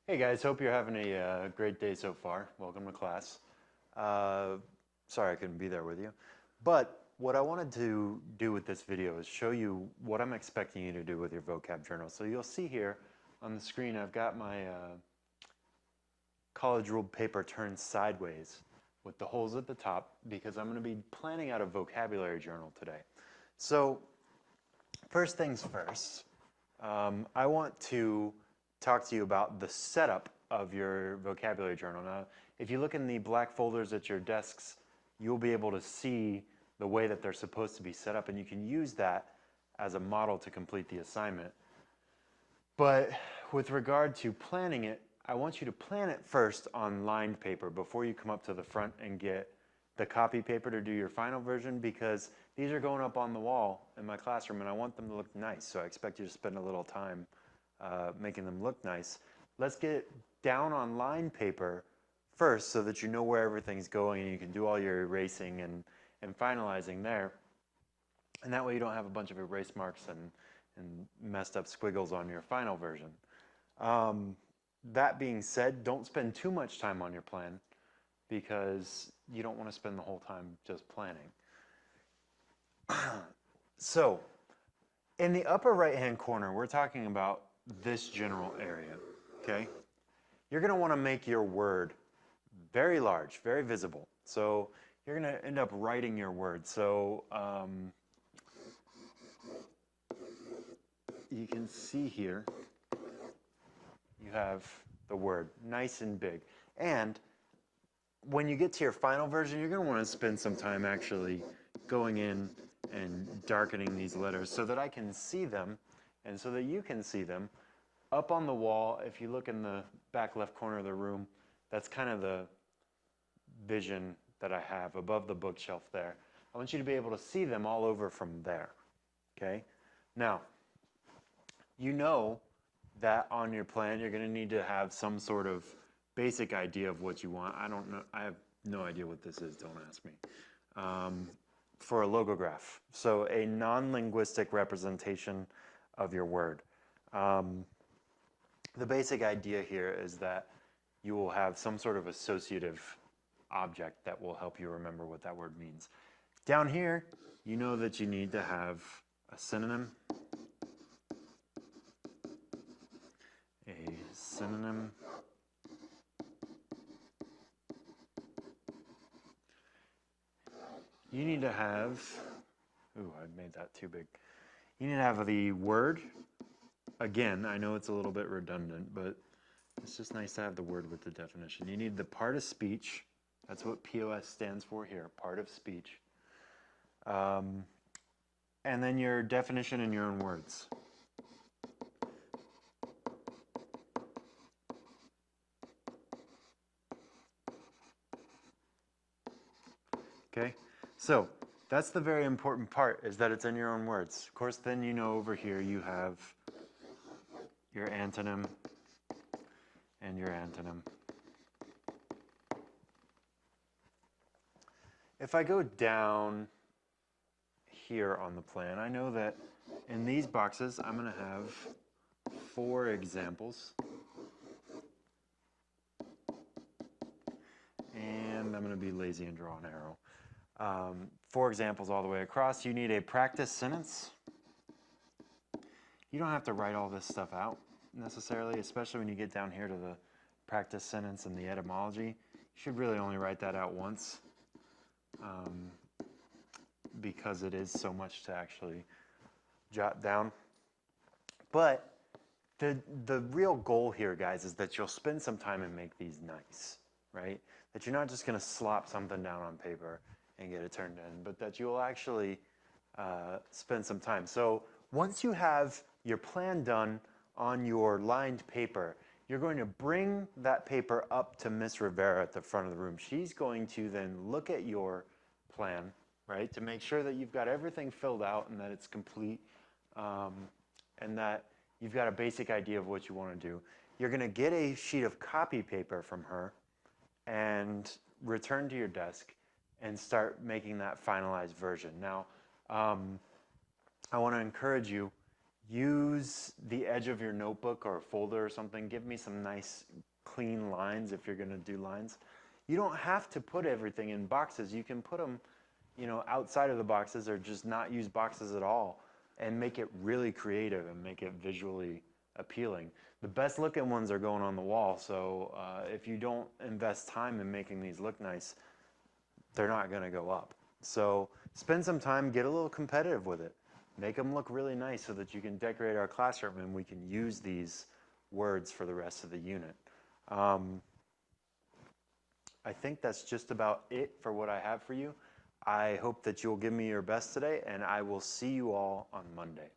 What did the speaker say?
Hey guys, hope you're having a great day so far. Welcome to class. Uh, Sorry I couldn't be there with you. But what I wanted to do with this video is show you what I'm expecting you to do with your vocab journal. So you'll see here on the screen I've got my college ruled paper turned sideways with the holes at the top because I'm going to be planning out a vocabulary journal today. So first things first, I want to talk to you about the setup of your vocabulary journal. Now, if you look in the black folders at your desks, you'll be able to see the way that they're supposed to be set up, and you can use that as a model to complete the assignment. But with regard to planning it, I want you to plan it first on lined paper before you come up to the front and get the copy paper to do your final version, because these are going up on the wall in my classroom and I want them to look nice. So I expect you to spend a little time making them look nice. Let's get down on lined paper first so that you know where everything's going and you can do all your erasing and finalizing there. And that way you don't have a bunch of erase marks and messed up squiggles on your final version. That being said, don't spend too much time on your plan because you don't want to spend the whole time just planning. So, in the upper right-hand corner, we're talking about this general area, okay? You're going to want to make your word very large, very visible. So, you're going to end up writing your word. So, you can see here, you have the word nice and big. And when you get to your final version, you're going to want to spend some time actually going in and darkening these letters so that I can see them and so that you can see them. Up on the wall, if you look in the back left corner of the room, that's kind of the vision that I have above the bookshelf there. I want you to be able to see them all over from there, okay? Now, you know that on your plan you're going to need to have some sort of basic idea of what you want. I don't know. I have no idea what this is. Don't ask me. For a logograph, so a non-linguistic representation of your word. The basic idea here is that you will have some sort of associative object that will help you remember what that word means. Down here, you know that you need to have a synonym, you need to have, ooh, I made that too big. You need to have the word. Again, I know it's a little bit redundant, but it's just nice to have the word with the definition. You need the part of speech. That's what POS stands for here, part of speech. And then your definition in your own words. Okay, so that's the very important part, is that it's in your own words. Of course, then you know over here you have your antonym and your antonym. If I go down here on the plan, I know that in these boxes I'm going to have 4 examples. And I'm going to be lazy and draw an arrow. 4 examples all the way across. You need a practice sentence. You don't have to write all this stuff out necessarily, especially when you get down here to the practice sentence and the etymology. You should really only write that out once because it is so much to actually jot down. But the real goal here, guys, is that you'll spend some time and make these nice, right? That you're not just going to slop something down on paper and get it turned in, but that you'll actually spend some time. So once you have your plan done on your lined paper, you're going to bring that paper up to Miss Rivera at the front of the room. She's going to then look at your plan, right, to make sure that you've got everything filled out and that it's complete and that you've got a basic idea of what you want to do. You're going to get a sheet of copy paper from her and return to your desk and start making that finalized version. Now, I want to encourage you, use the edge of your notebook or folder or something. Give me some nice clean lines if you're going to do lines. You don't have to put everything in boxes. You can put them, outside of the boxes or just not use boxes at all and make it really creative and make it visually appealing. The best looking ones are going on the wall, so if you don't invest time in making these look nice, they're not going to go up. So spend some time, get a little competitive with it. Make them look really nice so that you can decorate our classroom and we can use these words for the rest of the unit. I think that's just about it for what I have for you. I hope that you'll give me your best today, and I will see you all on Monday.